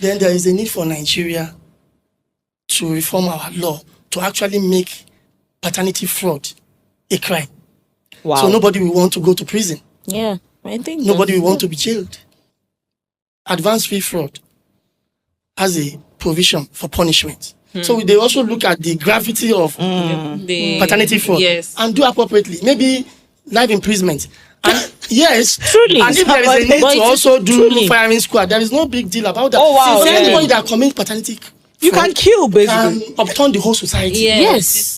Then there is a need for Nigeria to reform our law to actually make paternity fraud a crime. Wow. So nobody will want to go to prison. Yeah, I think Nobody will want to be jailed. Advance fee fraud has a provision for punishment. So they also look at the gravity of The paternity fraud Yes. and do appropriately. Maybe life imprisonment. And yes, Truly. and if there is a need But to it's also do truly. firing squad, there is no big deal about that. Oh, wow, Since yeah. anybody that commits paternity You fraud can kill, basically. can upturn the whole society. Yes.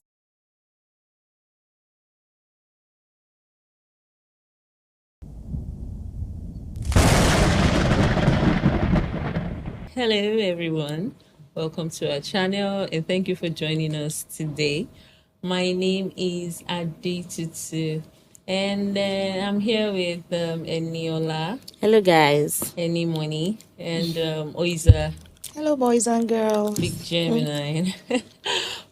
Hello, everyone. Welcome to our channel, and thank you for joining us today. My name is Adetutu, and I'm here with Eniola, Hello, guys. Enimoni, and Oiza, Hello, boys and girls. Big Gemini.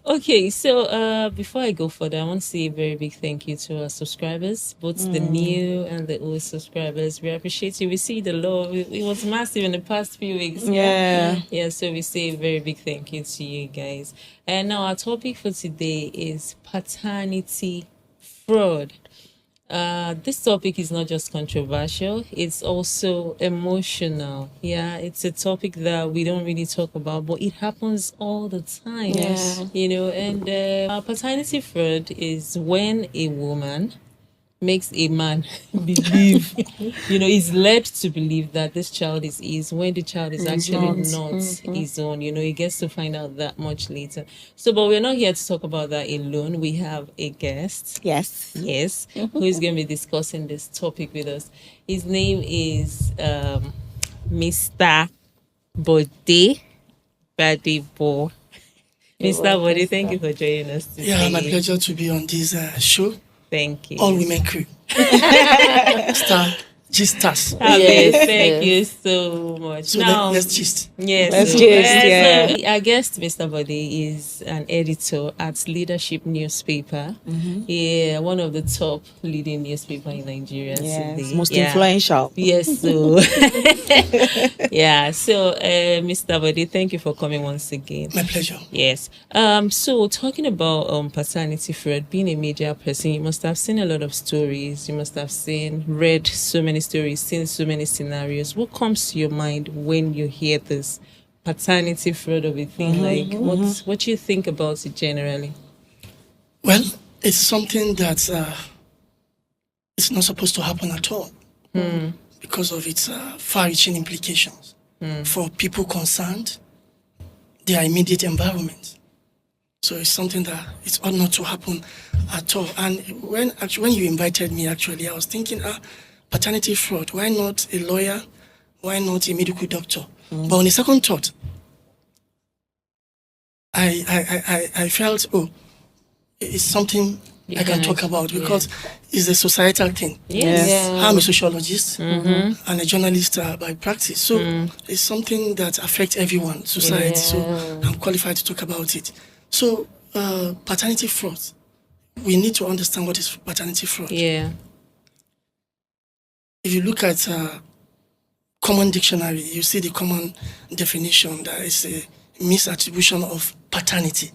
Okay, so before I go further, I want to say a very big thank you to our subscribers, both the new and the old subscribers. We appreciate you. We see the love. It was massive in the past few weeks. Yeah. Yeah, so we say a very big thank you to you guys. And now our topic for today is paternity fraud. This topic is not just controversial, it's also emotional. Yeah, it's a topic that we don't really talk about, but it happens all the time. Yes. You know, and paternity fraud is when a woman makes a man believe, is led to believe that this child is his when the child is actually not his own. He gets to find out that much later. So, but we're not here to talk about that alone. We have a guest. Yes. Yes, who is going to be discussing this topic with us. His name is Mr. Bode Gbadebo. Mr. Bode, thank you for joining us today. Yeah, my pleasure to be on this show. Thank you. All women crew. Star G-Stars. Thank you so much. So Now, let's gist. yes, Let's so, gist, yeah. so our guest, Mr. Bode, is an editor at Leadership newspaper. Yeah, one of the top leading newspaper in Nigeria Yes. today. Most Yeah. influential. Yes, so so Mr. Bode, thank you for coming once again. My pleasure. Yes. So talking about paternity fraud, being a media person, you must have seen a lot of stories. You must have read so many stories, seen so many scenarios. What comes to your mind when you hear this paternity fraud of a thing? Like, what do you think about it generally? Well, it's something that it's not supposed to happen at all because of its far-reaching implications for people concerned, their immediate environment. So it's something that it ought not to happen at all. And when you invited me, actually, I was thinking, paternity fraud, why not a lawyer? Why not a medical doctor? But on a second thought, I felt, it's something I can talk about because it's a societal thing. Yes. I'm a sociologist and a journalist by practice. So it's something that affects everyone, society. So I'm qualified to talk about it. So paternity fraud, we need to understand what is paternity fraud. Yeah. If you look at common dictionary, you see the common definition that is a misattribution of paternity.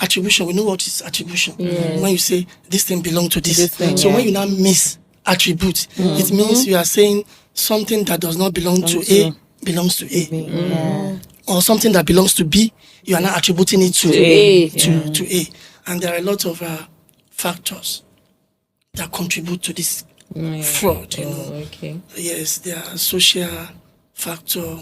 Attribution, we know what is attribution. When you say this thing belongs to this. So when you now misattribute, it means you are saying something that does not belong to A belongs to A. Or something that belongs to B, you are now attributing it to A. To A. And there are a lot of factors that contribute to this fraud, Okay. Yes, there are social factor,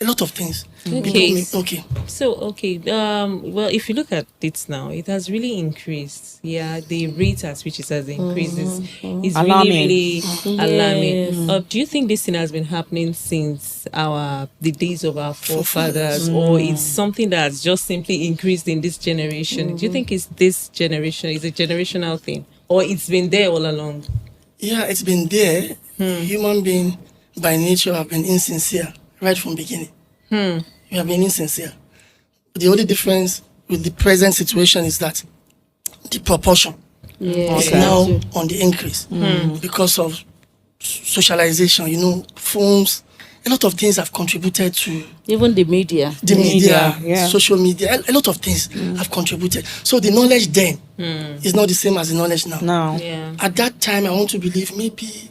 a lot of things. Okay. Okay. Well, if you look at it now, it has really increased. Yeah, the rate at which it has increased is Alarming. really alarming. Do you think this thing has been happening since the days of our forefathers, or it's something that has just simply increased in this generation? Do you think it's this generation, is a generational thing, or it's been there all along? Yeah, it's been there. Human being by nature have been insincere right from beginning. You have been insincere. The only difference with the present situation is that the proportion is now on the increase because of socialization. Phones, a lot of things have contributed to Even the media. the media, yeah. social media. A lot of things have contributed. So the knowledge then is not the same as the knowledge now. No. Yeah. At that time, I want to believe maybe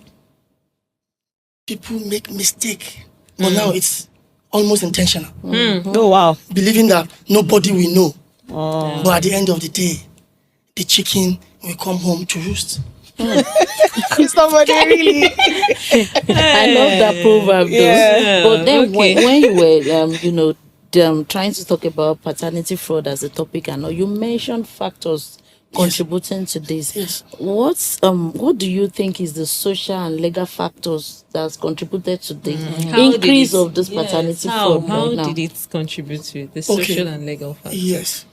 people make mistake, but now it's almost intentional. Oh wow. Believing that nobody will know, Oh. but at the end of the day, the chicken will come home to roost. Somebody really. I love that proverb, though. Yeah. But then Okay. when you were, trying to talk about paternity fraud as a topic, and all, you mentioned factors contributing to this. Yes. What do you think is the social and legal factors that's contributed to the How did increase it- of this yes, paternity how, fraud How right now? did it contribute to it? The social and legal factor. Yes.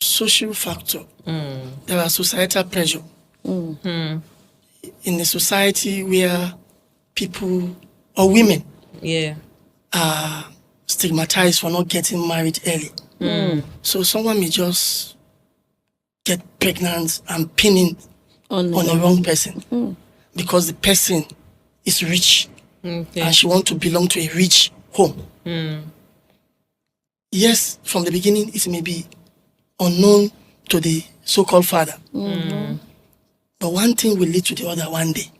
Social factor. There are societal pressure. In a society where people or women Yeah. are stigmatized for not getting married early. So someone may just get pregnant and pinning On on a wrong person because the person is rich Okay. and she wants to belong to a rich home. Yes, from the beginning, it may be unknown to the so-called father. But one thing will lead to the other one day.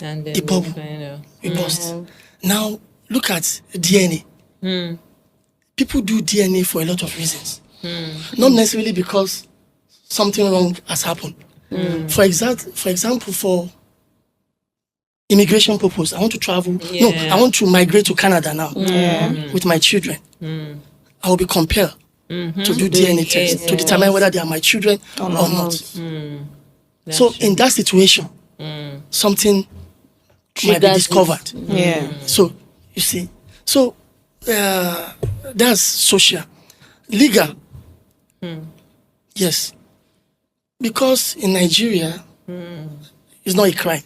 And then the we bubble. find out. We bust. Now, look at DNA. People do DNA for a lot of reasons. Not necessarily because something wrong has happened. For example, for immigration purpose, I want to travel. No, Yeah. I want to migrate to Canada now with my children. I will be compelled to do DNA tests to determine whether they are my children or not. So in that situation, something might be Triggers it. discovered. Yeah. So you see, so that's social, legal. Yes, because in Nigeria, it's not a crime.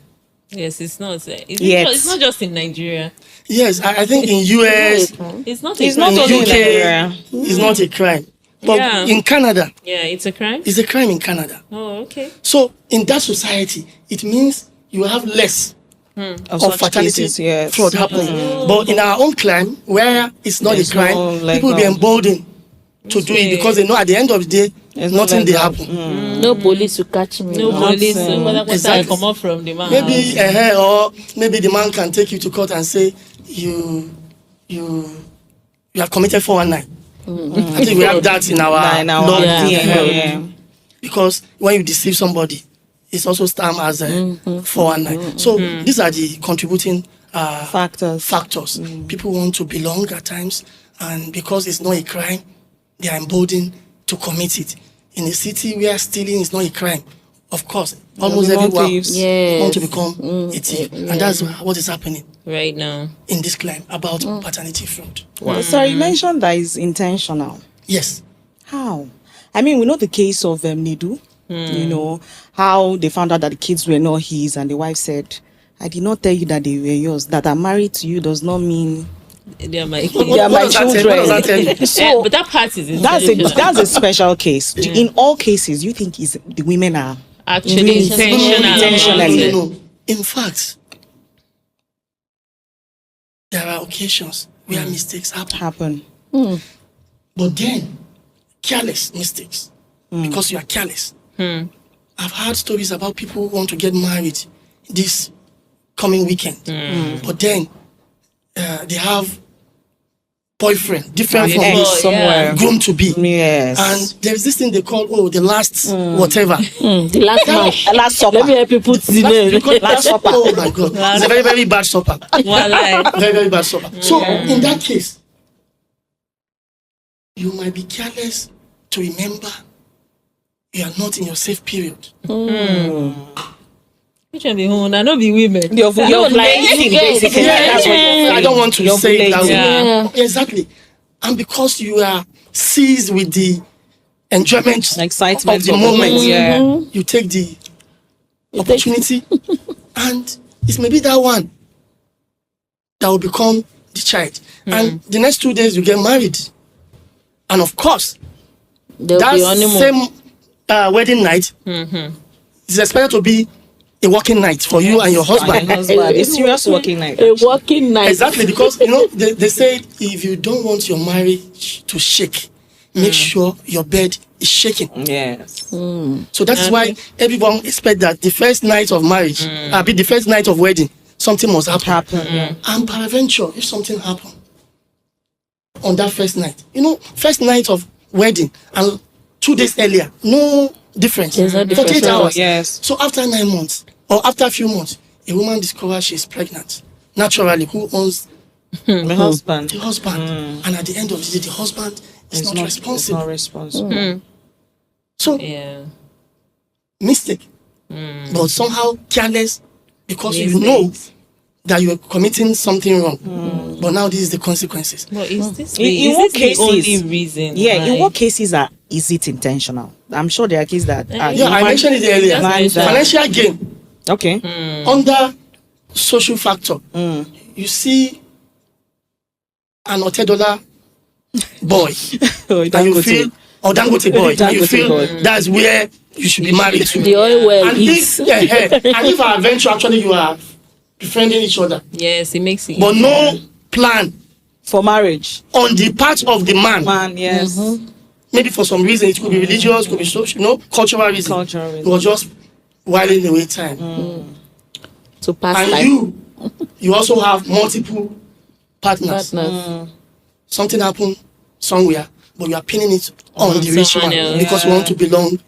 Yes, it's not. Yet. It's not just in Nigeria. Yes, I think in US, It's not. It's a not crime. only in UK, Nigeria. it's not a crime. But Yeah. in Canada, Yeah, it's a crime. it's a crime in Canada. Oh, okay. So in that society, it means you have less Of of such fertility cases, yes. fraud happening. But in our own climb, where it's not There's a crime, no people will be legal- emboldened to do it because they know at the end of the day, There's no nothing they legal- happen. No police will catch me. No police. Nothing. Exactly. Come up from the man. Maybe or maybe the man can take you to court and say you have committed 419. I think we have that in our In our law. DNA, yeah. Because when you deceive somebody, it's also stamped as a 419. So these are the contributing factors. People want to belong at times, and because it's not a crime, they are emboldened to commit it. In a city where stealing is not a crime, of course, almost There'll be more everyone thieves. want to Yes. become a thief, and that's what is happening Right now. in this climb about paternity fraud. Well, sorry, you mentioned that it's intentional. Yes. How? I mean, we know the case of Nidu. You know, how they found out that the kids were not his, and the wife said, I did not tell you that they were yours. That I'm married to you does not mean They are my they are my does that tell- what does that tell you? So but that part is that's a special case. In all cases, you think is the women are actually Really intentional. intentionally. No. In fact, there are occasions where mistakes happen. But then, careless mistakes, because you are careless. I've heard stories about people who want to get married this coming weekend, but then they have boyfriend, different from ex the somewhere. groom to be. Yes. And there's this thing they call, the last whatever. The last match. Last supper. Let me help you put the name. Last supper. Oh my God. It's a very, very bad supper. Walai. Very, very bad supper. So in that case, you might be careless to remember you are not in your safe period. Which one be who? Now, not be women. You're like basically. That's what you're I don't want to You're say it that way. Yeah. Exactly. And because you are seized with the enjoyment Excitement of the moment, Yeah. you take the opportunity, and it's maybe that one that will become the child. And the next 2 days, you get married. And of course, There'll that be honeymoon. same wedding night is expected to be a working night for you and your husband. A serious working night. A working night. Exactly, because they say if you don't want your marriage to shake, make sure your bed is shaking. Yes. So that's why everyone expect that the first night of marriage, the first night of wedding, something must happen. And peradventure, if something happen on that first night, first night of wedding and 2 days earlier, no difference. There's no difference. 48 hours. Yes. So after 9 months or after a few months, a woman discovers she's pregnant. Naturally, who owns The husband. the husband? And at the end of the day, the husband is not responsible. Not responsible. So Yeah. mistake, but somehow careless because you Mistakes. know that you are committing something wrong. But now this is the consequences. But is this, In what the cases? only reason? Yeah. In why- what cases is it intentional? I'm sure there are cases that. Yeah, I mentioned it earlier. Man, Financial gain Okay. under social factor. You see an $10 boy, Oh, and you feel, or Dangote boy, and you Dangote feel boy. that's where you should be married to. The oil well And eats. if adventure actually you are befriending each other, Yes, it makes it. but no plan For marriage. on the part of the man. Yes. Maybe for some reason it could be religious, could be social, cultural reason. Cultural reason. It was just whiling away time. To pass And life. you also have multiple partners. Partners. Something happened somewhere, but you are pinning it on the rich someone one else. because you want to belong.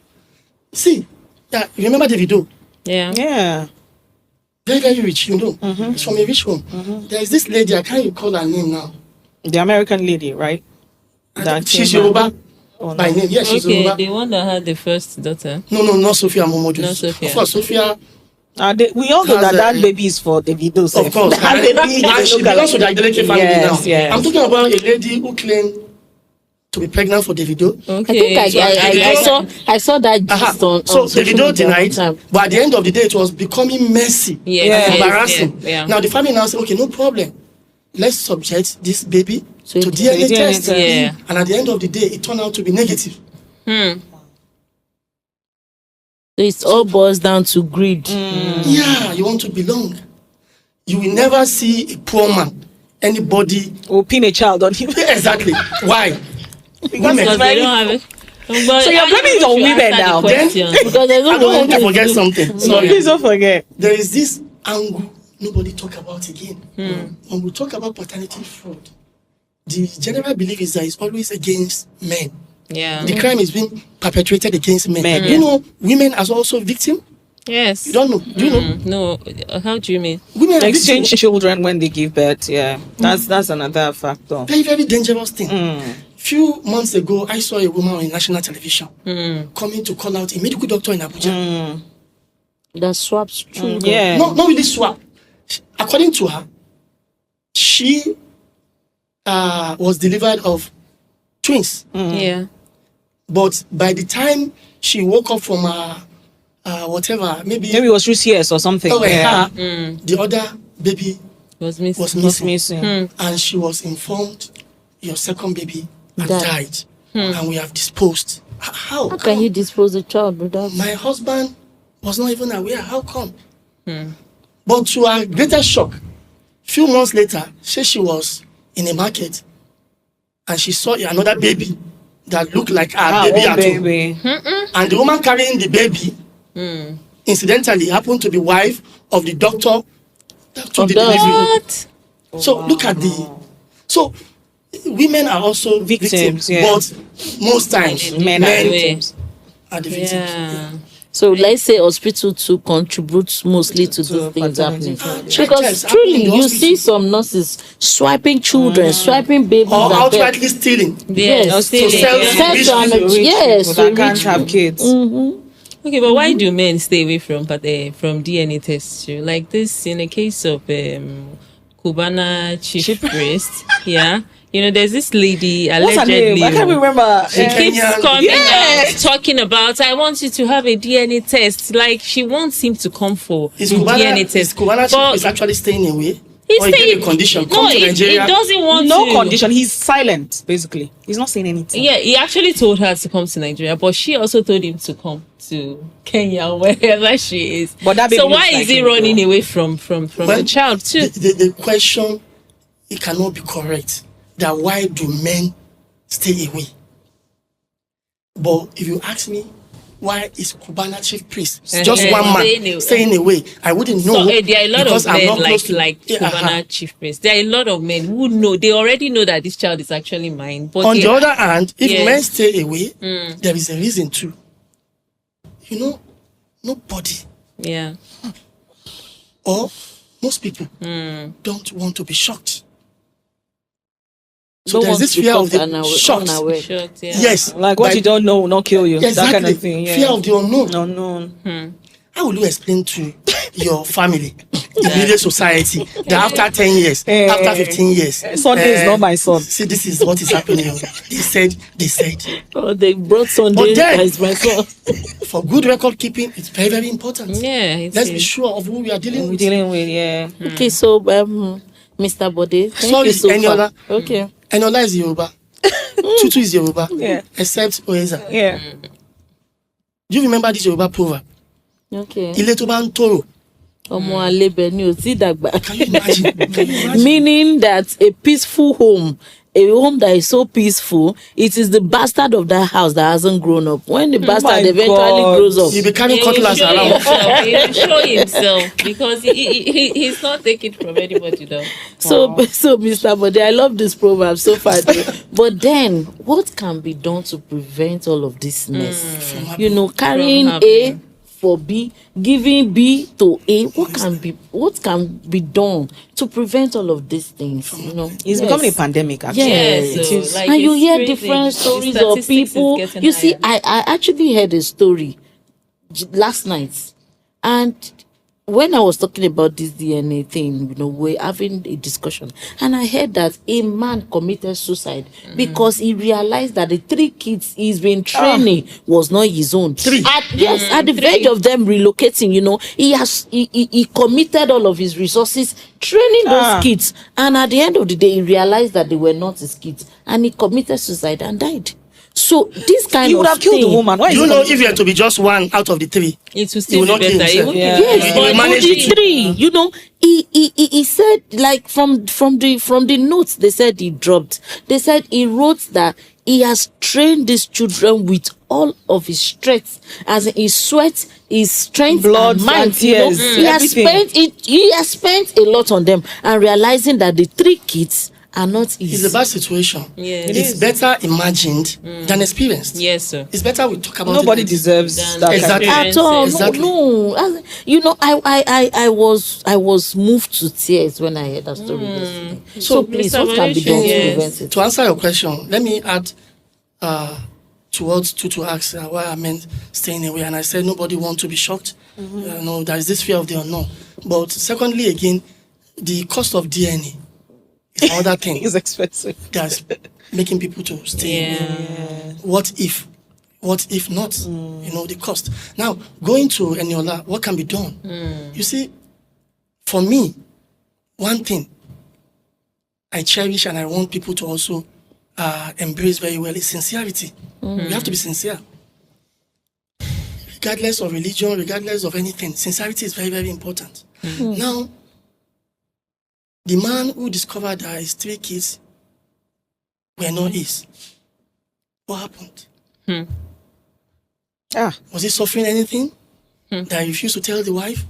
See, you remember Davido? Yeah. Yeah. Very, very rich, It's from a rich home. There is this lady, I can't recall her name now. The American lady, right? She's came Yoruba by name. Yeah, she's Okay, Yoruba. the one that had the first daughter. No, not Sophia Momodu. Not Sophia. Of course, Sophia, we all know Has that a- baby is for Davido. of course. That baby And is she belongs to the Adeleke family Yes, now. yes. I'm talking about a lady who claimed to be pregnant for Davido. Okay. I think I saw that gist on So social Davido media denied, one time. but at the end of the day, it was becoming messy, Yes, Yeah. and yes, embarrassing. Yeah. Now the family now say, okay, no problem. Let's subject this baby So to it's DNA DNA test. test. Yeah. And at the end of the day, it turned out to be negative. So it all boils down to greed. Yeah, you want to belong. You will never see a poor man, anybody. Will pin a child on him. Yeah, exactly. Why? Because they don't have it. So you're blaming it on women now. Because there's no I don't want to woman- forget something. Sorry. Please don't forget. There is this angle nobody talk about again. When we talk about paternity fraud, the general belief is that it's always against men. Yeah. The crime is being perpetrated against men. Men, You know, women as also victim. Yes. You don't know. Do you know? No. How do you mean? Women are victim. Exchange children when they give birth. Yeah. That's another factor. Very, very dangerous thing. Few months ago, I saw a woman on national television coming to call out a medical doctor in Abuja. that swaps children. Yeah. Not really swap. According to her, she was delivered of twins. Yeah. But by the time she woke up from whatever, maybe Maybe it was through CS or something. Yeah. the other baby Was missing. was Was missing. missing. And she was informed your second baby had Died. died. And we have disposed. How? How can you dispose the child without? My husband was not even aware. How come? But to her greater shock, few months later, she was in a market and she saw another baby that looked like her baby at home. baby. And the woman carrying the baby, incidentally, happened to be wife of the doctor that took the Of the- delivery. What? So look at the. So women are also victims, Victims, yeah. but most times Men are victims. are the victims. Yeah. So let's say hospital to contribute mostly to these things paternity happening. fraud, yeah. Because Yes, truly, happening in the you hospital. see some nurses swiping children, swiping babies. Or and then- outrightly stealing. Yes. Still, sell yeah. to Sell rich to an- people. yes, People that to can't rich have kids. Okay, but why do men stay away from DNA tests too? Like this, in the case of Cubana chief priest, yeah. You know, there's this lady What's her allegedly. name? I can't remember. She keeps Kenyan- coming Yeah. out talking about, I want you to have a DNA test. Like she wants him to come for Is the DNA Cubana, test. Cubana But- is actually staying away? Or he gave a condition. Come to he Nigeria. doesn't want No to. condition. He's silent, basically. He's not saying anything. Yeah, he actually told her to come to Nigeria, but she also told him to come to Kenya, wherever she is. But that baby so why looks like is he him, running though. away from the child too? The question, it cannot be correct. That why do men stay away? But if you ask me, why is Cubana chief priest just one man staying away? I wouldn't know. So there are a lot because of I'm men not close to- like Yeah, Cubana chief priest. There are a lot of men who know, they already know that this child is actually mine. But On the other hand, if Yes. men stay away, there is a reason too. You know, nobody yeah, or most people don't want to be shocked. So Don't there's want this to be fear of caught the unaware- shocked. unaware. shocked, yeah. Yes. Like what you don't know will not kill you. Exactly. That kind of thing. Yeah. Fear of the unknown. Unknown. How will you explain to your family, immediate society, that after 10 years, after 15 years, Sunday is not my son. See, this is what is happening. They said. Oh, they brought Sunday But then- as my son. For good record keeping, it's very, very important. Yeah, it Let's be is. sure of who we are dealing We're with. dealing with, yeah. Okay, so Mr. Bode, thank Sorry, you so Eniola. far. Okay. Enola is Yoruba. Tutu is Yoruba. Yeah. Except Oeza. Yeah. Do you remember this Yoruba proverb? Okay. Ilé tó bá ń tòrò. Ọmọ àlebẹ̀ ni ò tí dàgbà. Can you imagine? Can you imagine? Meaning that a peaceful home, a home that is so peaceful, it is the bastard of that house that hasn't grown up. When the bastard my eventually God. grows up, You'll be carrying He will cutlass show around. himself. He will show himself because he's not taking from anybody though. so Mr. Bode, I love this proverb so far. But then, what can be done to prevent all of this mess? You know, carrying From A happening. for B, giving B to A. What can be done to prevent all of these things? You know, It's becoming a pandemic, actually. Yes. Yeah, It so is. like and you it's hear crazy. different The stories of statistics is people. getting You see, higher. I actually heard a story last night, and when I was talking about this DNA thing, you know, we're having a discussion, and I heard that a man committed suicide because he realized that the 3 kids he's been training was not his own. 3? At the verge of them relocating, you know, he committed all of his resources training those kids, and at the end of the day, he realized that they were not his kids, and he committed suicide and died. So this kind He of would have killed the thing- woman. Why Do is you he know coming- if you are to be just one out of the 3? It will He still will be not kill better. himself. He will Yeah. kill Yes, He but will manage the it. 3, you know, he said, like, from the notes they said he dropped, they said he wrote that he has trained these children with all of his strength, as in his sweat, his strength, Blood and mind. and You know, tears, he has everything. he has spent a lot on them, and realizing that the 3 kids are not It's easy. a bad situation. Yeah. It's better imagined than experienced. Yes, sir. It's better we talk about Nobody it. deserves Than that Exactly. kind At all, Exactly. no. You know, I was moved to tears when I heard that story yesterday. So please, Mr. what can be Malaysia, done to yes. prevent it? To answer your question, let me add to what Tutu asked why I meant staying away. And I said nobody wants to be shocked. No, there is this fear of the unknown. But secondly, again, the cost of DNA is another of. thing It's expensive. that's making people to stay away. Yeah. What if not? You know, the cost. Now, going to Eniola, what can be done? You see, for me, one thing I cherish and I want people to also embrace very well is sincerity. We have to be sincere. Regardless of religion, regardless of anything, sincerity is very, very important. Now, the man who discovered that his 3 kids were not his, what happened? Was he suffering anything that he refused to tell the wife?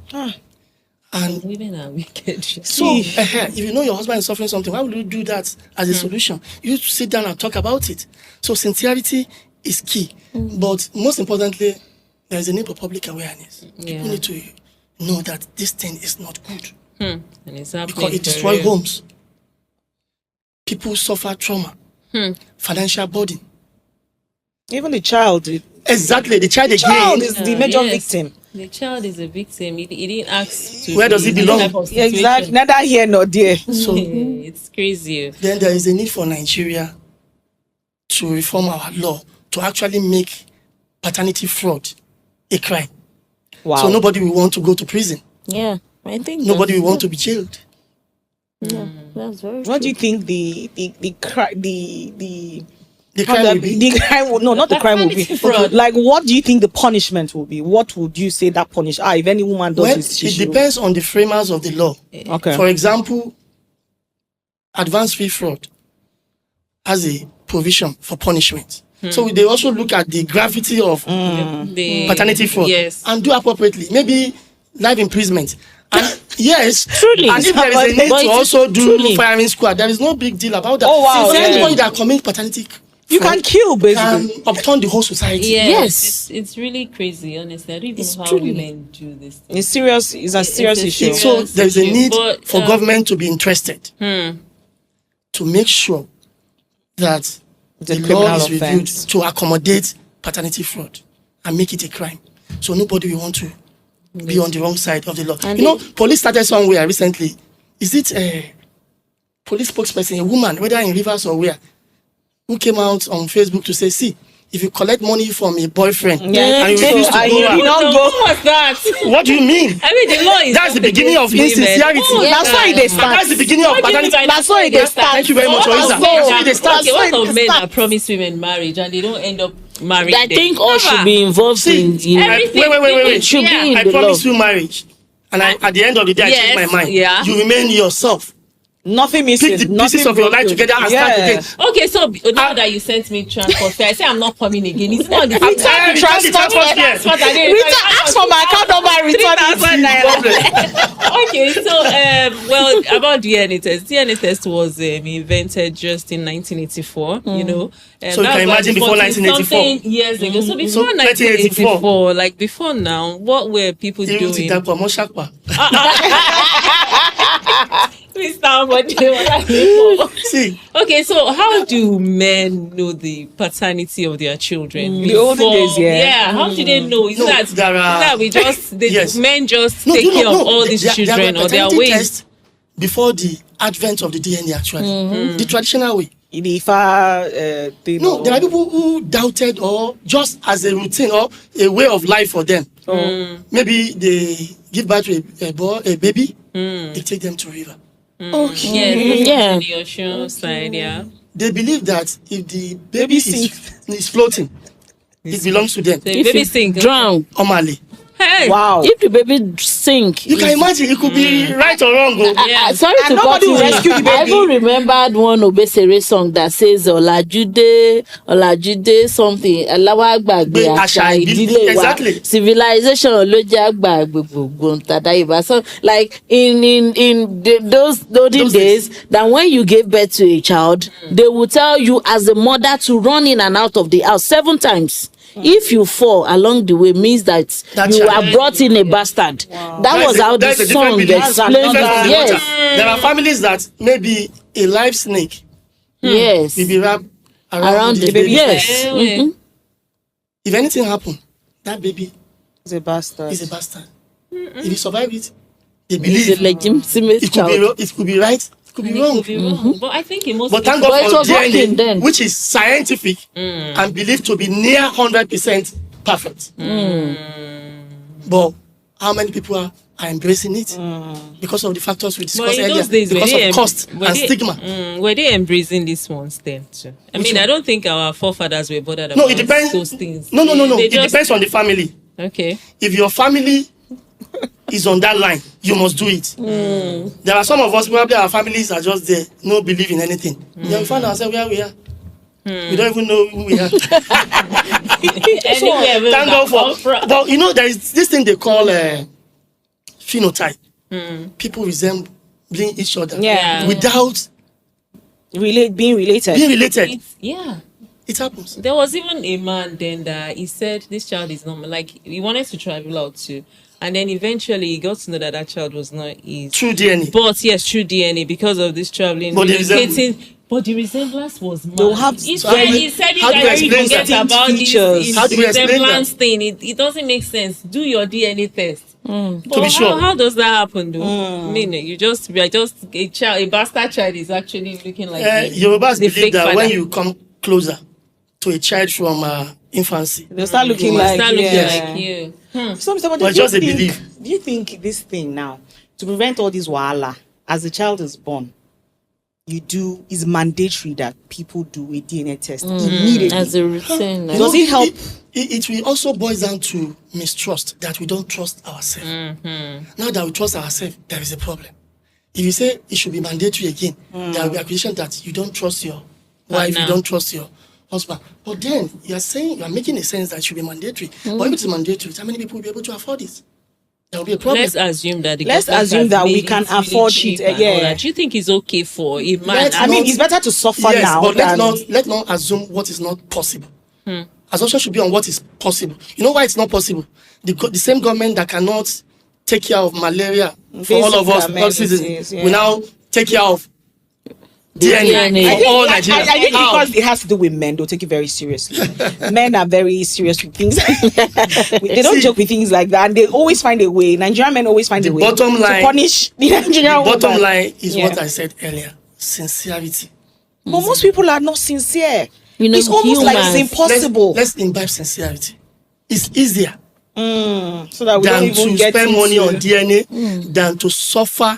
And Women are wicked. so, if you know your husband is suffering something, why would you do that as a solution? You sit down and talk about it. So, sincerity is key. But most importantly, there is a need for public awareness. Yeah. People need to know that this thing is not good And it's happening because it for destroys real. homes. People suffer trauma, financial burden. Even the child. The Exactly, the child child again. is the major Yes. victim. The child is a victim. He didn't ask to. Where does he be in belong? that type of Yeah, exactly. situation. Neither here nor there. So, It's crazy. then there is a need for Nigeria to reform our law to actually make paternity fraud a crime. Wow. So nobody will want to go to prison. Yeah, I think Nobody that's- will want to be jailed. Yeah, that's very What true. do you think the The crime will be. the crime will, no, not the crime will be. Paternity fraud. Like, what do you think the punishment will be? What would you say that punish? If any woman does Well, this, she it should. depends on the framers of the law. Okay. For example, advance fee fraud has a provision for punishment. So they also look at the gravity of The paternity fraud Yes. and do appropriately. Maybe life imprisonment. And yes, Truly. and if there is a need But to it's also do truly. firing squad, there is no big deal about that. Oh, wow, Since yeah. anybody that commits paternity You fraud can kill, basically. can upturn the whole society. Yes. It's really crazy, honestly. I don't even It's know how truly. women do this. It's serious. It's a serious a issue. serious- So there is a issue. need But, for government to be interested to make sure that It's a the criminal law is reviewed offense. to accommodate paternity fraud and make it a crime. So nobody will want to be on the wrong side of the law. And You know, police started somewhere recently. Is it a police spokesperson, a woman, whether in Rivers or where, who came out on Facebook to say, see, if you collect money from a boyfriend Yeah. and you refuse to So, go you out, don't So go. what was that? what do you mean? I mean, the law is That's the not beginning of against women. insincerity. Oh, Yeah. That's why they And start. that's the beginning of What do you mean paternity. by That's why that? they start. Thank you very much, What Oiza. about That's men why they that- start. Okay, what That's why of they men start. that promise women marriage and they don't end up marrying I them? think all should Never. be involved See, in everything- wait. It should Yeah. be in I the promise law. you marriage, and at the end of the day, I change my Yes, mind. yeah. You remain yourself. Nothing missing. Pick the nothing pieces of your life broken. together and start Yeah. again. Okay, so now that you sent me transport fare, I say I'm not coming again. It's not the Return the transport transport fare. fare. Transport, I didn't- Return, ask for my account number and return it. 3,000 naira. Problem. Okay, so well, about DNA test. DNA test was invented just in 1984. You know, and So you that can was imagine before 40-something 1984. years ago. So before So 1984, like before now, what were people Even to doing? that Moshakwa. Mr. Gbadebo, what are you for? See, Okay, so how do men know the paternity of their children? The olden Before- days, yeah. How do they know? Is No, that, there are- that we just Yes. men just no, take you know, care of no. all these There children were or their paternity ways? tests before the advent of the DNA, actually. The traditional way. The Ifa thing. No, there are people who doubted or just as a routine or a way of life for them. Maybe they give birth to a boy, a baby, they take them to river. Okay. Yeah. The ocean side, yeah. They believe that if the baby Baby is floating, it belongs to them. The If baby you sink. Normally. Hey, Wow. If the baby sink, You can imagine it could be right or wrong. Oh. Yeah. sorry And to cut nobody you. will rescue the I baby. even remembered one Obesere song that says Olajude something. Alawa gbàgbé Gbé àṣà àṣà ìdílé wa. exactly. Civilization ló jẹ́ àgbàgbé gbogbo ntàdáyébá. So like in those olden days, that when you gave birth to a child, they will tell you as a mother to run in and out of the house 7 times. If you fall along the way, means that That you child- are brought in a bastard. That was how the That's a different song belief. explained. Different from the Yes, matter. There are families that maybe a live snake yes. will be wrapped Around around the the baby. baby. Yes. Mhm. If anything happens, that baby It's a bastard. is a bastard. If you survive it, they It's believe a legitimate it could be child. it could be right, it could be it wrong. could be wrong. But I think in most But thank But God it for was working then. DNA, which is scientific and believed to be near 100% perfect. But how many people are embracing it? Because of the factors we But discussed in earlier, those days, because of cost were and they- stigma. Were they embracing these ones then too? I Which mean, one? I don't think our forefathers were bothered No, about it depends. those things. No. They It just- depends on the family. Okay. If your family is on that line, you must do it. There are some of us, probably our families are just there, no belief in anything. Then we find ourselves where we are. We don't even know who we are. Anywhere we Thank God come for. from. But you know, there is this thing they call phenotype. People resembling each other Yeah. without Being related. being related. Yeah. It happens. There was even a man then that he said this child is not like he wanted to travel out too. And then eventually he got to know that child was not his. Through DNA. But yes, through DNA because of this traveling. But the relocating. But the resemblance was mad. They'll have- he so said, how do he you- said how do you that explain forget that? about Features. this How do you explain that? resemblance thing. It doesn't make sense. Do your DNA test. But To be sure. how does that happen though? I mean, we are just a bastard child is actually looking like Yorubas the believe fake that father. when you come closer to a child from infancy, They'll start looking You like, start looking yeah. like you. So, Mr. Bode, But do you just a think- belief. Do you think this thing now, to prevent all this wahala as the child is born, it's mandatory that people do a DNA test immediately. As a routine. Does it help? It will also boil down to mistrust, that we don't trust ourselves. Now that we trust ourselves, there is a problem. If you say it should be mandatory again, there will be accusation that you don't trust your wife, you don't trust your husband. But then you are making a sense that it should be mandatory. But if it is mandatory, how many people will be able to afford it? There will be a problem. Let's assume that we can afford it. Yeah. Do you think it's okay for a man? It's better to suffer now. But let's not assume what is not possible. Assumption should be on what is possible. You know why it's not possible? The same government that cannot take care of malaria for all of us, all citizens, will now take care of DNA for all Nigerians. I think because it has to do with men, they'll take it very seriously. Men are very serious with things. They don't joke with things like that. And they always find a way. Nigerian men always find a way to punish the Nigerian woman. Bottom line is what I said earlier. Sincerity. But most people are not sincere. It's almost humans. like it's impossible. Let's imbibe sincerity. It's easier so that we than don't even to get spend money on DNA than to suffer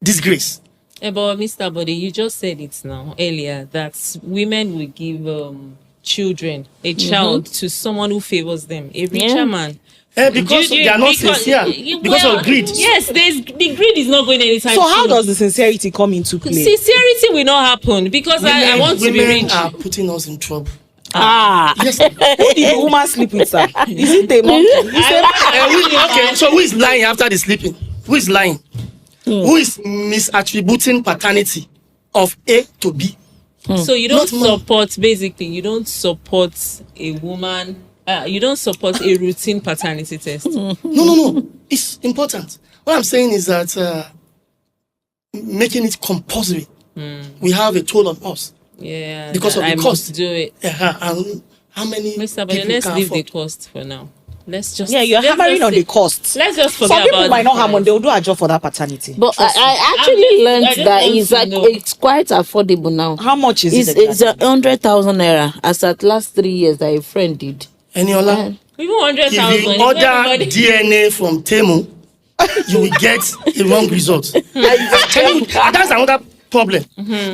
disgrace. But Mr. Bode, you just said it now earlier that women will give children, a child, to someone who favors them, a richer man. Because they are not sincere. Because of greed. Yes, the greed is not going anytime So how soon. does the sincerity come into play? Sincerity will not happen because I want to be Women rich. are putting us in trouble. Who Yes. did the woman sleep with, sir? Is it a monkey? Okay, so who is lying after the sleeping? Who is lying? Who is misattributing paternity of A to B? So you don't support, basically, you don't support a woman, you don't support a routine paternity test. No. It's important. What I'm saying is that making it compulsory, we have a toll on us. Yeah, because of the cost. Must do it. And how many Mr. Bode, people let's can leave afford? the cost for now. Let's just you're hammering on the costs. Let's just forget Some people about might the not hammer, price. they'll do a job for that paternity. But I I actually learned just that want to know. it's quite affordable now. How much is it? It's 100,000 naira as at last 3 years that a friend did. Eniola, Even 100,000. if you order DNA from Temu, you will get a wrong result. I'm telling you, and that's another problem.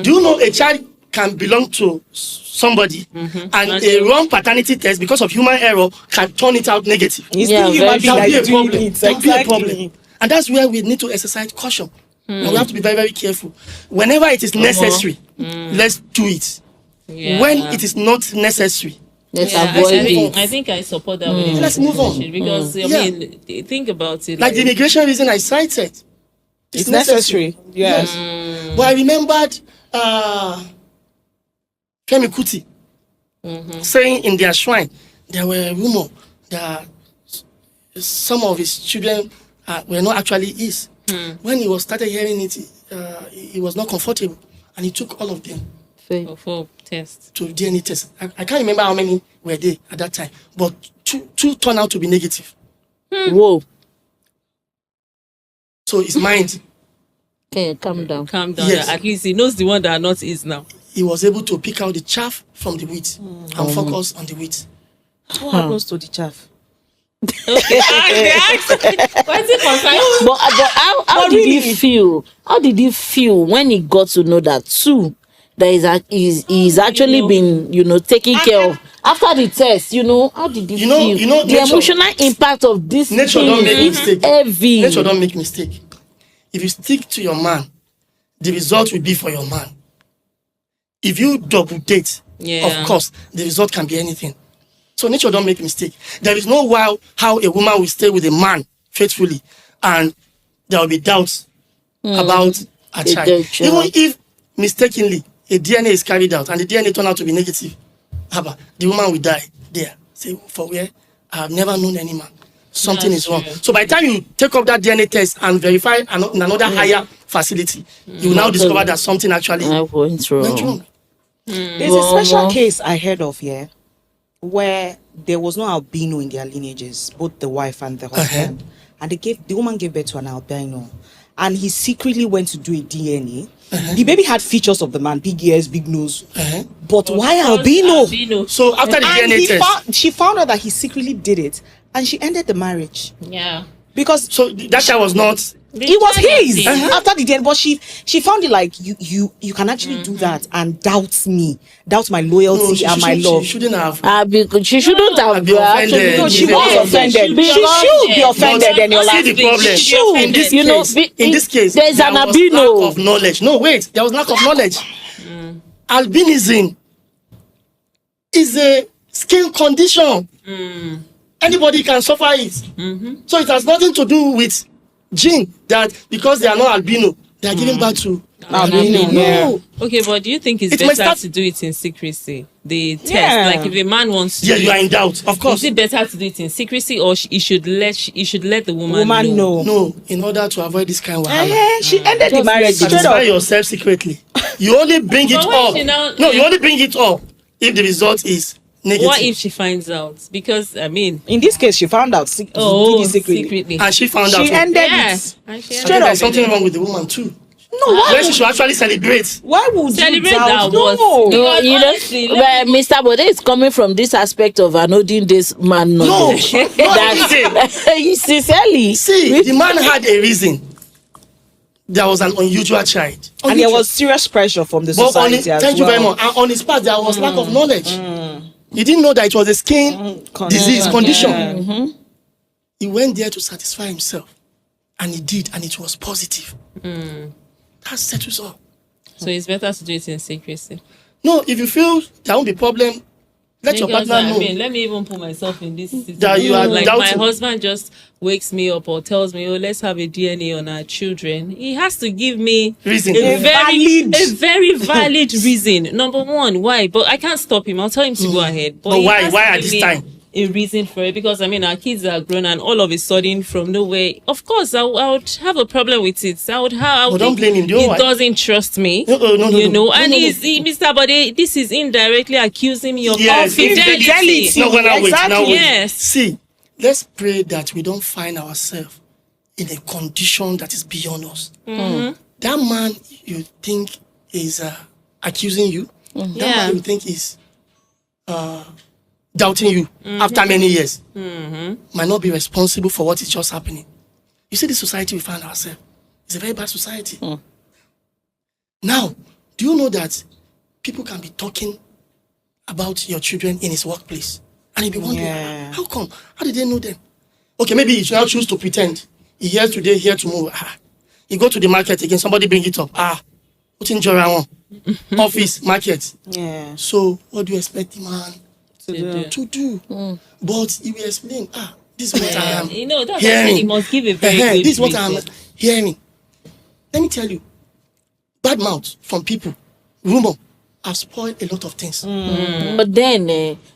Do you know a child can belong to somebody and a wrong paternity test because of human error can turn it out negative? It's Yeah, still human very being That will that be a is doing problem. it. That will be a Exactly. problem. And that's where we need to exercise caution. And we have to be very, very careful. Whenever it is necessary, let's do it. Yeah. When it is not necessary, Let's Yeah, avoid it. I think I support that. With Let's move on. because I mean, think about it. like the immigration reason I cited, It's necessary. Yes. But I remembered Femi Kuti saying in their shrine there were rumors that some of his children were not actually his. When he was started hearing it, he was not comfortable, and he took all of them for test. to DNA test. I can't remember how many were there at that time, but two turned out to be negative. Whoa. So his mind, Okay, calm down. Calm down. Yes. At least he knows the one that are not his now. he was able to pick out the chaff from the wheat and focus on the wheat. What happens to the chaff? What's it concern? But how did he feel? How did he feel when he got to know that he's actually been taken care of after the test? How did he feel? The emotional impact of this Nature thing don't make is mistake. heavy. Nature don't make mistake. If you stick to your man, the result will be for your man. If you double date, of course, the result can be anything. So nature don't make mistake. There is no how a woman will stay with a man faithfully and there will be doubts about a child. Even if mistakenly a DNA is carried out and the DNA turn out to be negative, the woman will die there. Say, for where? I have never known any man. Something is wrong. So by the time you take up that DNA test and verify in another higher facility, you will now discover that something actually went wrong. There's a special case I heard of here where there was no albino in their lineages, both the wife and the husband. And the woman gave birth to an albino. And he secretly went to do a DNA. The baby had features of the man, big ears, big nose. But why albino? So after the DNA test, she found out that he secretly did it. And she ended the marriage. Yeah. Because so that child was not It was child his was his. after the DNA, but she found it like you can actually do that and doubt me, doubt my loyalty and my love. She shouldn't have. Because she shouldn't have be offended. actually. No, she Yeah, was yeah, offended. she She should should be offended, and you're See like, the problem. She should be In this You know, case, in this case, there's there an was albino. lack of knowledge. No, wait, there was lack of knowledge. Albinism is a skin condition. Anybody can suffer it. So it has nothing to do with gene that because they are not albino, they are giving birth to albino. No. Okay, but do you think it's It might better start- to do it in secrecy? The test, Yeah. like if a man wants to, Yeah, do you are it, in doubt. Of course. is it better to do it in secrecy, or he should let the woman, Woman, know? no. No, in order to avoid this kind of wahala. She ended the marriage straight Satisfy up. yourself secretly. You only bring it But when up. she now- No, you only bring it up if the result is negative. What if she finds out? Because I mean, In this case, she found out. Secretly. secretly. And she found out. She ended Yeah. it. And she I straight think up. there's something wrong with the woman too. No, why? When she should actually celebrate. Why would Celebrate you doubt? that No. was- No, Because you know, honestly, well, Mr. Bode is coming from this aspect of an olden days man. No, That sincerely. See, the man had a reason. There was an unusual child. And there was serious pressure from the But on his, society as thank you well. very much. And on his part, there was lack of knowledge. He didn't know that it was a skin disease condition. He went there to satisfy himself. And he did, and it was positive. That settles all. So it's better to do it in secrecy. No, if you feel there won't be problem, let your Because, partner I know. mean, let me even put myself in this situation. That you are like my doubting. husband just wakes me up or tells me, "Oh, let's have a DNA on our children." He has to give me Reason. a valid- very valid reason. Number one, why? But I can't stop him. I'll tell him to go ahead. But he why? has Why to at give this me time? A reason for it, because I mean our kids are grown, and all of a sudden from nowhere, of course I would have a problem with it. I would have. But don't blame him. Do you know He why? doesn't trust me. No, you know, no. and No, no, he's Mr. Bode. This is indirectly accusing me of Yes, infidelity. No, now wait, now wait. Yes. See, let's pray that we don't find ourselves in a condition that is beyond us. That man you think is accusing you, that Yeah. man you think is doubting you after many years, might not be responsible for what is just happening. You see, the society we find ourselves is a very bad society. Now, do you know that people can be talking about your children in his workplace? And you'll be wondering, Yeah. how come? How did they know them? Okay, maybe he should now choose to pretend. He here today, here tomorrow. He go to the market again, somebody bring it up. Put in Jorawan. Office, market. Yeah. So, what do you expect the man do. to do? But he will explain, this is what I am You know, that's hearing. why he must give a very good This is what I'm reason. hearing. Let me tell you, bad mouth from people, rumor, have spoiled a lot of things. But then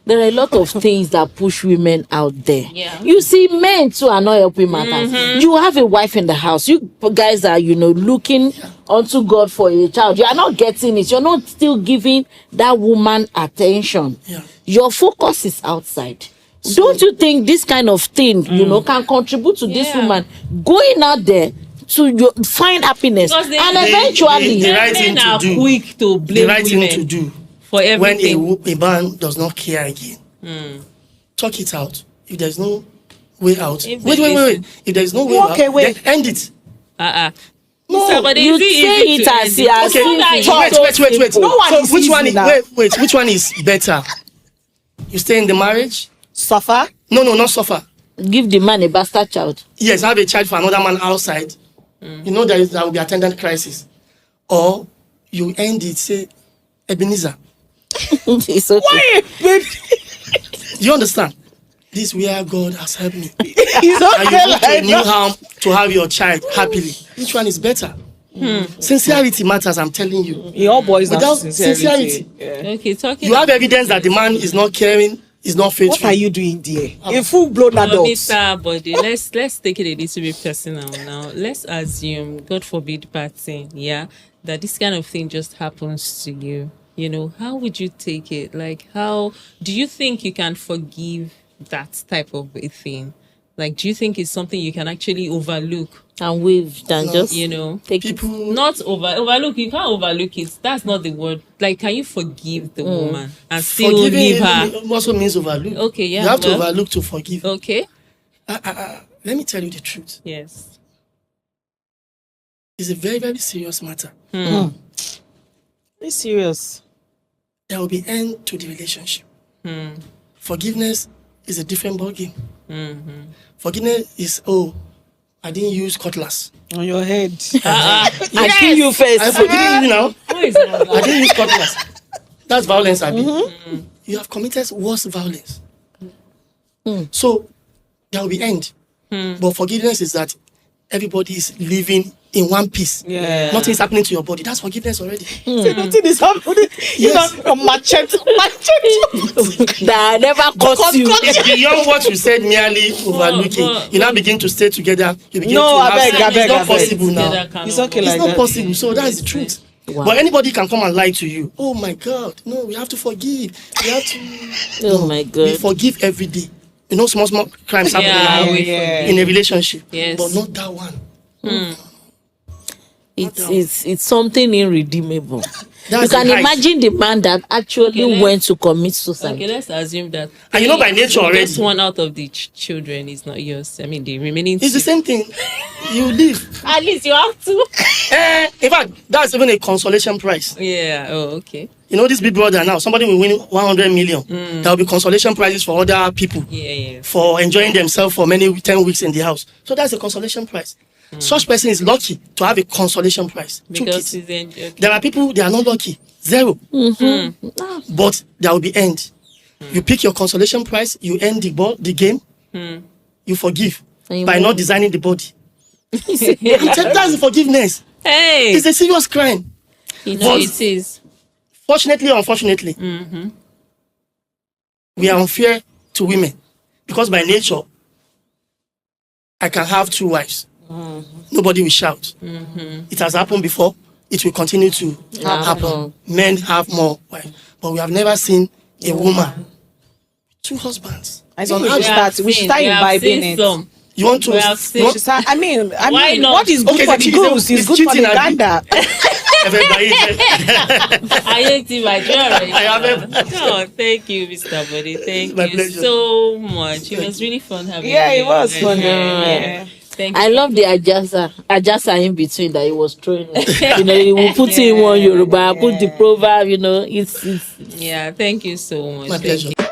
there are a lot of things that push women out there. Yeah. You see, men too are not helping matters. You have a wife in the house. You guys are, looking unto God for a child. You are not getting it. You're not still giving that woman attention. Yeah. Your focus is outside. Don't you think this kind of thing, can contribute to this Yeah. woman going out there to find happiness Because and they- eventually the right thing men to are do. quick to The blame right women thing to do for when everything. a man does not care again. Talk it out. If there's no way out, If wait. they listen. If there's no way Walk out, away. then end it. No. Mr. Bode, you is it say easy it to as end it it? as Okay, if it's wait. so No one So is which easy one? now. Wait. Which one is better? You stay in the marriage? Suffer. No, not suffer. give the man a bastard child. Yes, have a child for another man outside. You know there will be attendant crisis. Or you end it, say, Ebenezer. It's okay. You understand? This is where God has helped me. He's And you okay go to a like new that. home to have your child happily. Which one is better? Sincerity matters, I'm telling you. It all boils down Without to sincerity. sincerity. Okay, talking You have evidence that the man is not caring, is not faithful. What are you doing there? A full-blown adult. Mr. Bode, let's take it a little bit personal now. Let's assume, God forbid, bad thing, that this kind of thing just happens to you. You know, how would you take it? Like, how do you think you can forgive that type of a thing? Like, do you think it's something you can actually overlook? And we've done just take it. People, Not overlook. You can't overlook it. That's not the word. Like, can you forgive the woman and still forgiving leave her? also means overlook. Okay, yeah, You have to well. overlook to forgive. Okay. Let me tell you the truth. Yes. It's a very, very serious matter. It's serious. There will be end to the relationship. Forgiveness is a different ballgame. Forgiveness is, I didn't use cutlass. On your head. I kill you first. I forgive you now. How is that? I didn't use cutlass. That's violence, Abi. You have committed worse violence. So there will be end. But forgiveness is that everybody is living in one piece. Yeah. Nothing is happening to your body. That's forgiveness already. See, nothing is happening. You know, machete. That I never caught you. It's beyond what you said merely overlooking. You now begin to stay together. You begin No, to I have beg, sex. I beg, It's not I beg. possible now. It's okay It's like not that. possible. So that's the truth. Wow. But anybody can come and lie to you. Oh my God. No, we have to forgive. We have to. Oh my God. We forgive every day. You know, small crimes happen in a relationship. Yes. But not that one. It's something irredeemable. That's You can the height. imagine the man that actually went to commit suicide. Okay, let's assume that. And you know by nature already. Just one out of the children is not yours. I mean, the remaining It's the two. same thing. You live. At least you have to. In fact, that's even a consolation prize. Yeah. Oh, okay. You know, this Big Brother now, somebody will win 100 million. There will be consolation prizes for other people Yeah. for enjoying themselves for 10 weeks in the house. So that's a consolation prize. Such person is lucky to have a consolation prize. Two Because kids. he's okay. There are people, they are not lucky. Zero. But there will be end. You pick your consolation prize, you end the game, you forgive And you by move. not designing the body. That's the forgiveness. Hey, It's a serious crime. it is. Fortunately or unfortunately, we are unfair to women because by nature, I can have 2 wives. Nobody will shout. It has happened before. It will continue to happen. Men have more wives. But we have never seen a woman, 2 husbands. I So think how we do- should start imbibing it. Some. you want to? We have you seen- want- I mean, Why not? what is good Okay, for the the cheating- goose is it's good for cheating the and- gander. Everybody- I hate it, my joy. I have Oh, thank you, Mr. Bode. Thank My you pleasure. so much. It was really fun having you. Yeah, it was fun. Yeah. Thank you. I love the ajasa in between that he was throwing. You know, he will put in one Yoruba, put the proverb. You know, it's Yeah, thank you so much. My Thank pleasure. you.